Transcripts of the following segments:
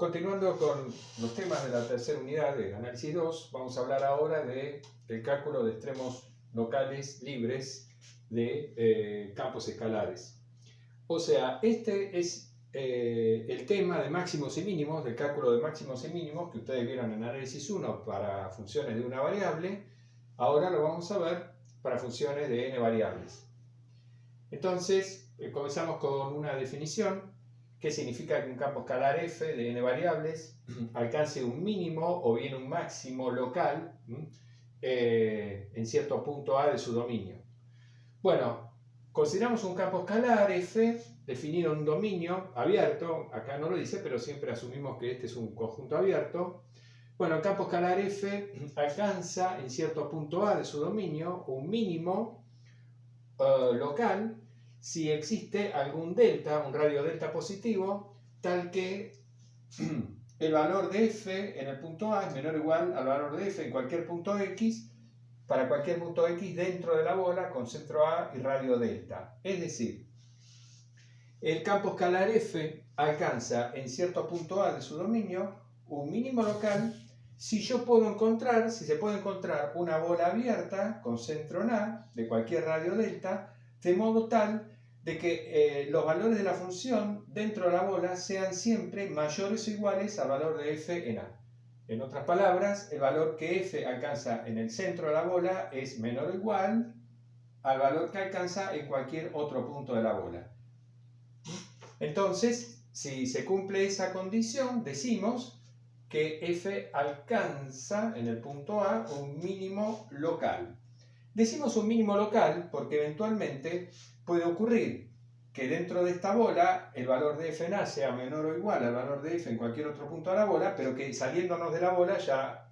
Continuando con los temas de la tercera unidad de análisis 2, vamos a hablar ahora del cálculo de extremos locales libres de campos escalares. O sea, este es el tema de máximos y mínimos, del cálculo de máximos y mínimos que ustedes vieron en análisis 1 para funciones de una variable. Ahora lo vamos a ver para funciones de n variables. Entonces, comenzamos con una definición. ¿Qué significa que un campo escalar f de n variables alcance un mínimo o bien un máximo local en cierto punto A de su dominio? Bueno, consideramos un campo escalar f definido en un dominio abierto. Acá no lo dice, pero siempre asumimos que este es un conjunto abierto. Bueno, el campo escalar f alcanza en cierto punto A de su dominio un mínimo local si existe algún delta, un radio delta positivo, tal que el valor de f en el punto A es menor o igual al valor de f en cualquier punto x, para cualquier punto x dentro de la bola con centro A y radio delta. Es decir, el campo escalar f alcanza en cierto punto A de su dominio un mínimo local si se puede encontrar una bola abierta con centro en A de cualquier radio delta, de modo tal de que los valores de la función dentro de la bola sean siempre mayores o iguales al valor de f en A. En otras palabras, el valor que f alcanza en el centro de la bola es menor o igual al valor que alcanza en cualquier otro punto de la bola. Entonces, si se cumple esa condición, decimos que f alcanza en el punto A un mínimo local. Decimos un mínimo local porque eventualmente puede ocurrir que dentro de esta bola el valor de f en A sea menor o igual al valor de f en cualquier otro punto de la bola, pero que saliéndonos de la bola ya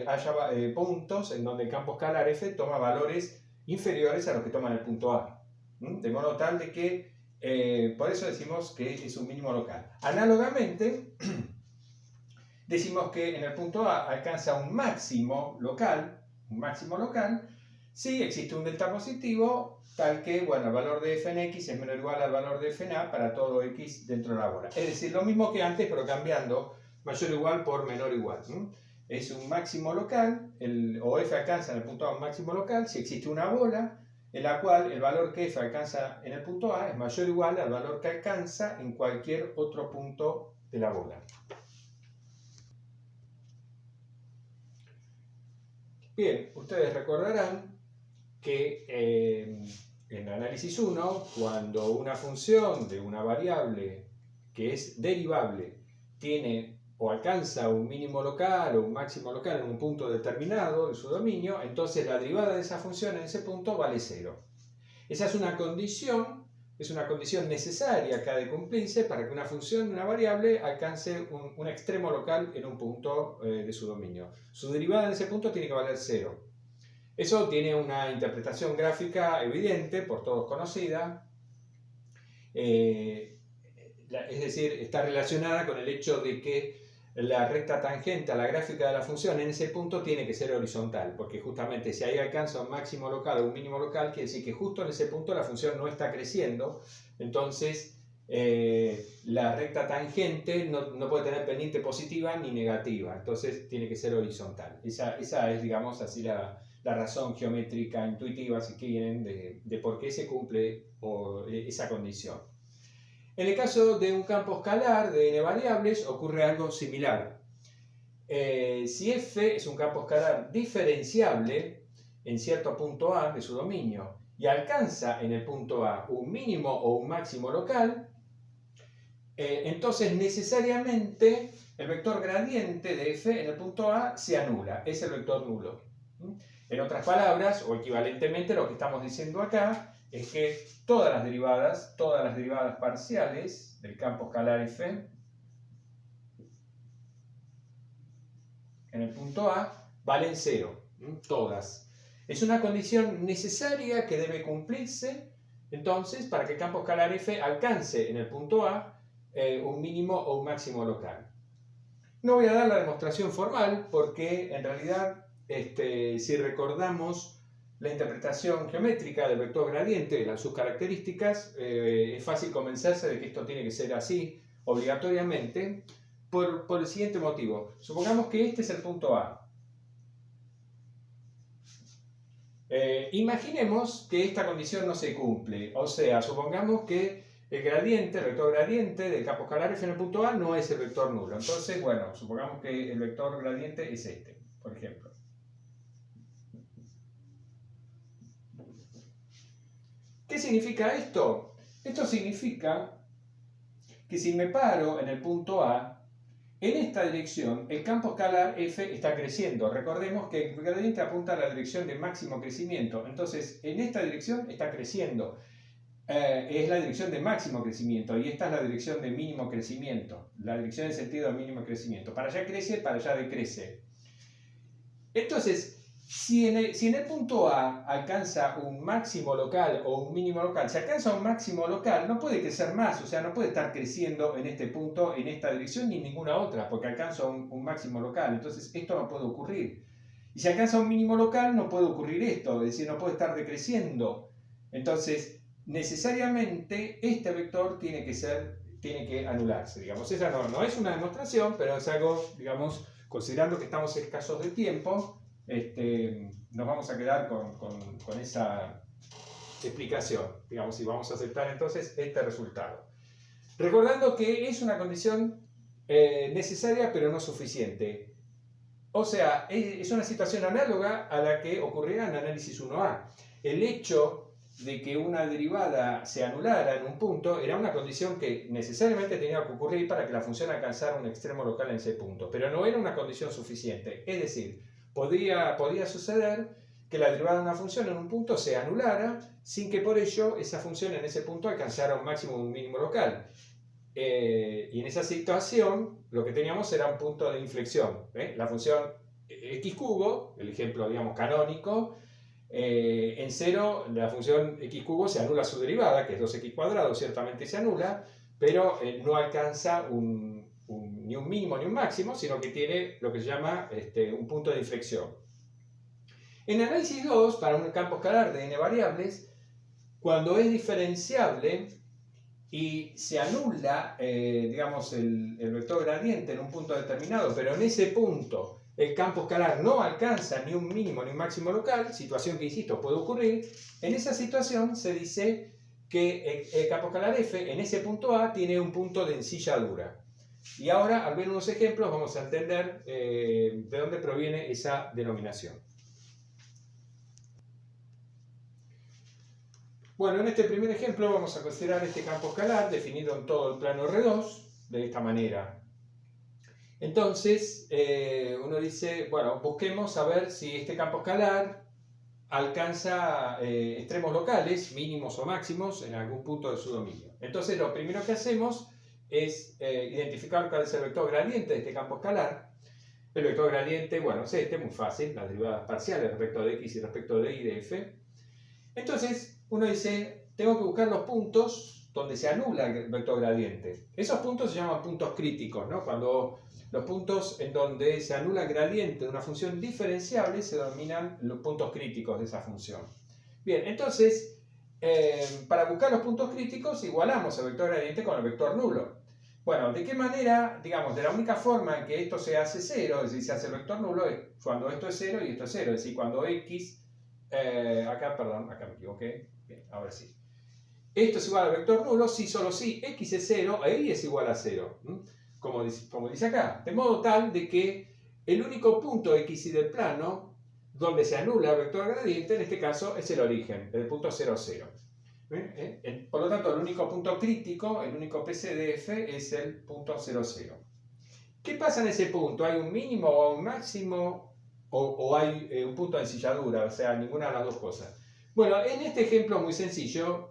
haya puntos en donde el campo escalar f toma valores inferiores a los que toma en el punto A. De modo tal de que, por eso decimos que es un mínimo local. Análogamente, decimos que en el punto A alcanza un máximo local si existe un delta positivo, tal que, bueno, el valor de f en x es menor o igual al valor de f en A para todo x dentro de la bola. Es decir, lo mismo que antes, pero cambiando mayor o igual por menor o igual. Es un máximo local, o f alcanza en el punto A un máximo local, si existe una bola en la cual el valor que f alcanza en el punto A es mayor o igual al valor que alcanza en cualquier otro punto de la bola. Bien, ustedes recordarán que en análisis 1, cuando una función de una variable que es derivable tiene o alcanza un mínimo local o un máximo local en un punto determinado de su dominio, entonces la derivada de esa función en ese punto vale 0. Esa es una condición necesaria que ha de cumplirse para que una función de una variable alcance un extremo local en un punto de su dominio. Su derivada en ese punto tiene que valer 0. Eso tiene una interpretación gráfica evidente, por todos conocida, es decir, está relacionada con el hecho de que la recta tangente a la gráfica de la función en ese punto tiene que ser horizontal, porque justamente si ahí alcanza un máximo local o un mínimo local, quiere decir que justo en ese punto la función no está creciendo, entonces la recta tangente no puede tener pendiente positiva ni negativa, entonces tiene que ser horizontal. Esa es, digamos, así la razón geométrica intuitiva, si quieren, de por qué se cumple esa condición. En el caso de un campo escalar de n variables ocurre algo similar. Si f es un campo escalar diferenciable en cierto punto A de su dominio y alcanza en el punto A un mínimo o un máximo local, entonces necesariamente el vector gradiente de f en el punto A se anula, es el vector nulo. En otras palabras, o equivalentemente, lo que estamos diciendo acá es que todas las derivadas parciales del campo escalar f en el punto A valen 0, todas. Es una condición necesaria que debe cumplirse, entonces, para que el campo escalar f alcance en el punto A un mínimo o un máximo local. No voy a dar la demostración formal porque, en realidad, si recordamos la interpretación geométrica del vector gradiente, sus características, es fácil convencerse de que esto tiene que ser así obligatoriamente, por el siguiente motivo. Supongamos que este es el punto A. Imaginemos que esta condición no se cumple, o sea, supongamos que el vector gradiente del campo escalar f en el punto A no es el vector nulo. Entonces, bueno, supongamos que el vector gradiente es este, por ejemplo. ¿Qué significa esto? Esto significa que si me paro en el punto A, en esta dirección, el campo escalar f está creciendo. Recordemos que el gradiente apunta a la dirección de máximo crecimiento. Entonces, en esta dirección está creciendo. Es la dirección de máximo crecimiento y esta es la dirección de mínimo crecimiento. La dirección en sentido de mínimo crecimiento. Para allá crece, para allá decrece. Entonces, si en el punto A alcanza un máximo local o un mínimo local, si alcanza un máximo local, no puede crecer más, o sea, no puede estar creciendo en este punto, en esta dirección, ni en ninguna otra, porque alcanza un máximo local. Entonces, esto no puede ocurrir. Y si alcanza un mínimo local, no puede ocurrir esto, es decir, no puede estar decreciendo. Entonces, necesariamente, este vector tiene que anularse, digamos. Esa no es una demostración, pero es algo, digamos, considerando que estamos escasos de tiempo, nos vamos a quedar con esa explicación, digamos, y vamos a aceptar entonces este resultado. Recordando que es una condición necesaria pero no suficiente. O sea, es una situación análoga a la que ocurrirá en análisis 1A. El hecho de que una derivada se anulara en un punto era una condición que necesariamente tenía que ocurrir para que la función alcanzara un extremo local en ese punto, pero no era una condición suficiente. Es decir, podía suceder que la derivada de una función en un punto se anulara sin que por ello esa función en ese punto alcanzara un máximo o un mínimo local. Y en esa situación lo que teníamos era un punto de inflexión. La función x cubo, el ejemplo digamos canónico, en cero la función x cubo se anula su derivada, que es 2x cuadrado, ciertamente se anula, pero no alcanza ni un mínimo ni un máximo, sino que tiene lo que se llama un punto de inflexión. En análisis 2, para un campo escalar de n variables, cuando es diferenciable y se anula, digamos, el vector gradiente en un punto determinado, pero en ese punto el campo escalar no alcanza ni un mínimo ni un máximo local, situación que, insisto, puede ocurrir, en esa situación se dice que el campo escalar f en ese punto A tiene un punto de ensilladura. Y ahora, al ver unos ejemplos, vamos a entender de dónde proviene esa denominación. Bueno, en este primer ejemplo vamos a considerar este campo escalar definido en todo el plano R2 de esta manera. Entonces, uno dice, bueno, busquemos a ver si este campo escalar alcanza extremos locales, mínimos o máximos, en algún punto de su dominio. Entonces, lo primero que hacemos es identificar cuál es el vector gradiente de este campo escalar. El vector gradiente, bueno, es este, muy fácil, las derivadas parciales respecto de x y respecto de y de f. Entonces, uno dice, tengo que buscar los puntos donde se anula el vector gradiente. Esos puntos se llaman puntos críticos, ¿no? Cuando los puntos en donde se anula el gradiente de una función diferenciable se denominan los puntos críticos de esa función. Bien, entonces, para buscar los puntos críticos igualamos el vector gradiente con el vector nulo. Bueno, ¿de qué manera? Digamos, de la única forma en que esto se hace cero, es decir, se hace el vector nulo, es cuando esto es cero y esto es cero, es decir, cuando x, acá me equivoqué, bien, ahora sí. Esto es igual al vector nulo si solo si x es 0 e y es igual a 0. Como dice acá. De modo tal de que el único punto x y del plano donde se anula el vector gradiente, en este caso, es el origen, el punto 0, 0. Por lo tanto, el único punto crítico, el único PC de f es el punto 0, 0. ¿Qué pasa en ese punto? ¿Hay un mínimo o un máximo o hay un punto de ensilladura? O sea, ninguna de las dos cosas. Bueno, en este ejemplo muy sencillo,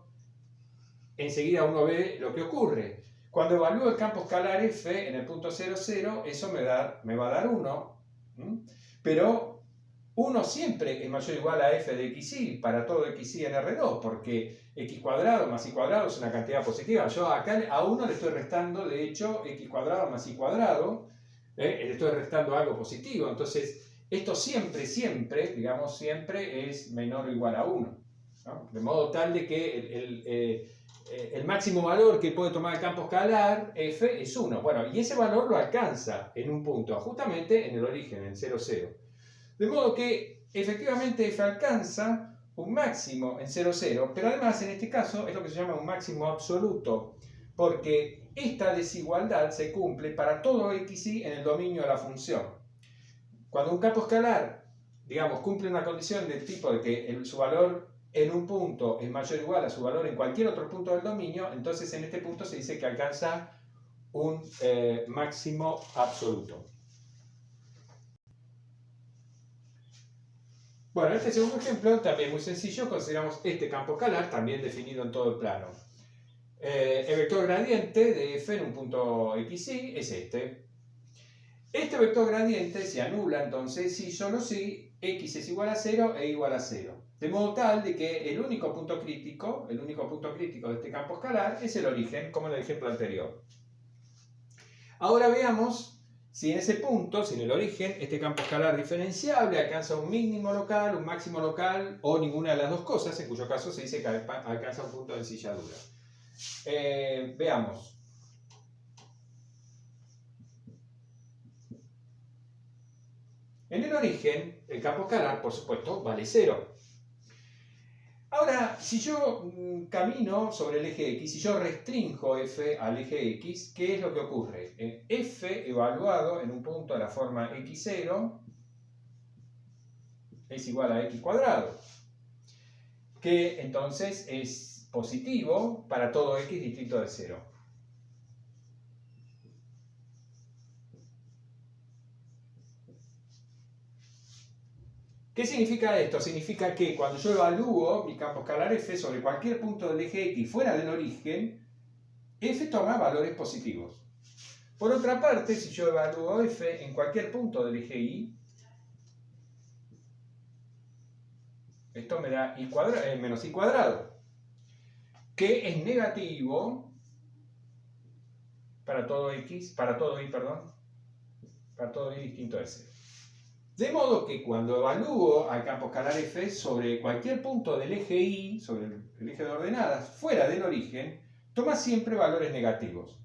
enseguida uno ve lo que ocurre. Cuando evalúo el campo escalar f en el punto 0, 0, eso me va a dar 1. Pero 1 siempre es mayor o igual a f de xy para todo xy en R2, porque x cuadrado más y cuadrado es una cantidad positiva. Yo acá a 1 le estoy restando, de hecho, x cuadrado más y cuadrado, le estoy restando algo positivo. Entonces, esto siempre, digamos, siempre es menor o igual a 1. ¿no? De modo tal de que el máximo valor que puede tomar el campo escalar, f, es 1. Bueno, y ese valor lo alcanza en un punto, justamente en el origen, en 0, 0. De modo que efectivamente f alcanza un máximo en 0, 0, pero además en este caso es lo que se llama un máximo absoluto, porque esta desigualdad se cumple para todo xy en el dominio de la función. Cuando un campo escalar, digamos, cumple una condición del tipo de que su valor en un punto es mayor o igual a su valor en cualquier otro punto del dominio, entonces en este punto se dice que alcanza un máximo absoluto. Bueno, este segundo ejemplo también muy sencillo, consideramos este campo escalar también definido en todo el plano. El vector gradiente de f en un punto xy es este. Este vector gradiente se anula entonces si solo si x es igual a 0 e igual a 0. De modo tal de que el único punto crítico de este campo escalar es el origen, como en el ejemplo anterior. Ahora veamos si en ese punto, si en el origen, este campo escalar diferenciable alcanza un mínimo local, un máximo local o ninguna de las dos cosas, en cuyo caso se dice que alcanza un punto de ensilladura. Veamos. En el origen, el campo escalar, por supuesto, vale 0. Ahora, si yo camino sobre el eje X, si yo restringo f al eje X, ¿qué es lo que ocurre? F evaluado en un punto de la forma x0 es igual a x cuadrado, que entonces es positivo para todo x distinto de 0. ¿Qué significa esto? Significa que cuando yo evalúo mi campo escalar f sobre cualquier punto del eje X fuera del origen, f toma valores positivos. Por otra parte, si yo evalúo f en cualquier punto del eje Y, esto me da menos y cuadrado, que es negativo para todo x, para todo y distinto de 0. De modo que cuando evalúo al campo escalar f sobre cualquier punto del eje Y, sobre el eje de ordenadas, fuera del origen, toma siempre valores negativos.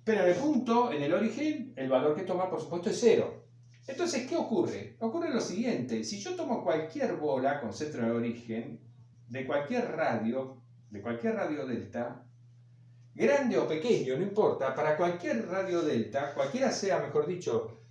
Pero en el punto, en el origen, el valor que toma, por supuesto, es 0. Entonces, ¿qué ocurre? Ocurre lo siguiente. Si yo tomo cualquier bola con centro de origen, de cualquier radio delta, grande o pequeño, no importa, para cualquier radio delta, cualquiera sea, mejor dicho,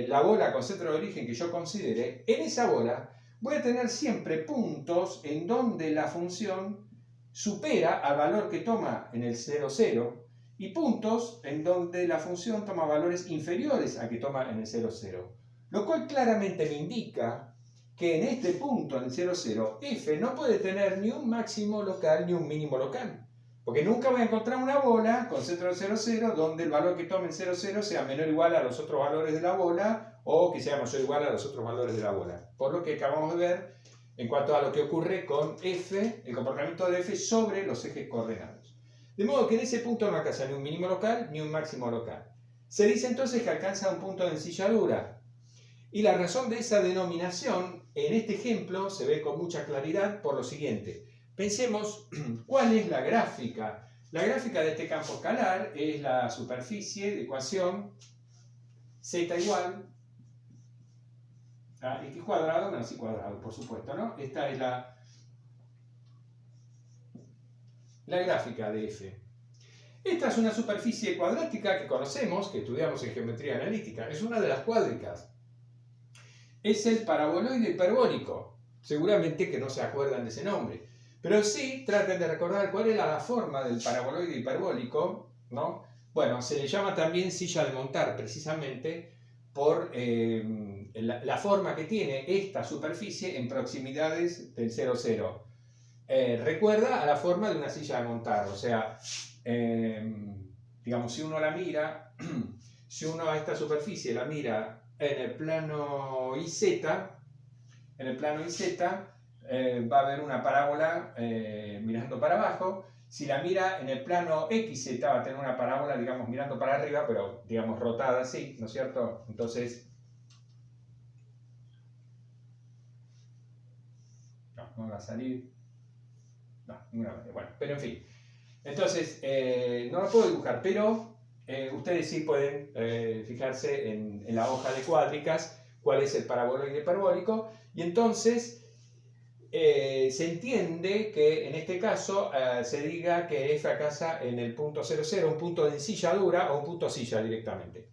la bola con centro de origen que yo considere, en esa bola voy a tener siempre puntos en donde la función supera al valor que toma en el 0, 0, y puntos en donde la función toma valores inferiores a que toma en el 0, 0. Lo cual claramente me indica que en este punto, en el 0, 0, f no puede tener ni un máximo local ni un mínimo local. Porque nunca voy a encontrar una bola con centro de 0, 0 donde el valor que tome en 0, 0 sea menor o igual a los otros valores de la bola o que sea mayor o igual a los otros valores de la bola. Por lo que acabamos de ver en cuanto a lo que ocurre con f, el comportamiento de f sobre los ejes coordenados. De modo que en ese punto no alcanza ni un mínimo local ni un máximo local. Se dice entonces que alcanza un punto de ensilladura. Y la razón de esa denominación en este ejemplo se ve con mucha claridad por lo siguiente. Pensemos cuál es la gráfica. La gráfica de este campo escalar es la superficie de ecuación z igual a x cuadrado menos y cuadrado, por supuesto, ¿no? Esta es la gráfica de f. Esta es una superficie cuadrática que conocemos, que estudiamos en geometría analítica. Es una de las cuádricas. Es el paraboloide hiperbólico. Seguramente que no se acuerdan de ese nombre. Pero sí traten de recordar cuál era la forma del paraboloide hiperbólico, ¿no? Bueno, se le llama también silla de montar, precisamente por la forma que tiene esta superficie en proximidades del 0, 0. Recuerda a la forma de una silla de montar, o sea, digamos, si uno la mira, si uno a esta superficie la mira en el plano IZ, va a haber una parábola mirando para abajo. Si la mira en el plano XZ va a tener una parábola, digamos, mirando para arriba, pero, digamos, rotada así, ¿no es cierto? Entonces, no. no va a salir. No, ninguna manera. Bueno, pero en fin. Entonces, no lo puedo dibujar, pero ustedes sí pueden fijarse en la hoja de cuádricas cuál es el paraboloide hiperbólico, y entonces se entiende que en este caso se diga que f fracasa en el punto 0, 0, un punto de ensilladura o un punto silla directamente.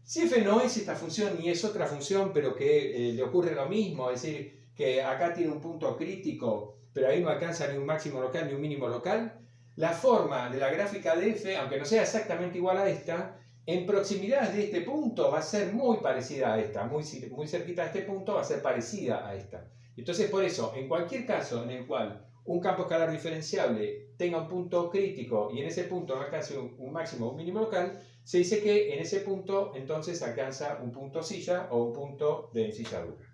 Si f no es esta función ni es otra función, pero que le ocurre lo mismo, es decir, que acá tiene un punto crítico, pero ahí no alcanza ni un máximo local ni un mínimo local, la forma de la gráfica de f, aunque no sea exactamente igual a esta, en proximidad de este punto va a ser muy parecida a esta, muy cerquita de este punto va a ser parecida a esta. Entonces, por eso, en cualquier caso en el cual un campo escalar diferenciable tenga un punto crítico y en ese punto no alcance un máximo o un mínimo local, se dice que en ese punto entonces alcanza un punto silla o un punto de ensilladura.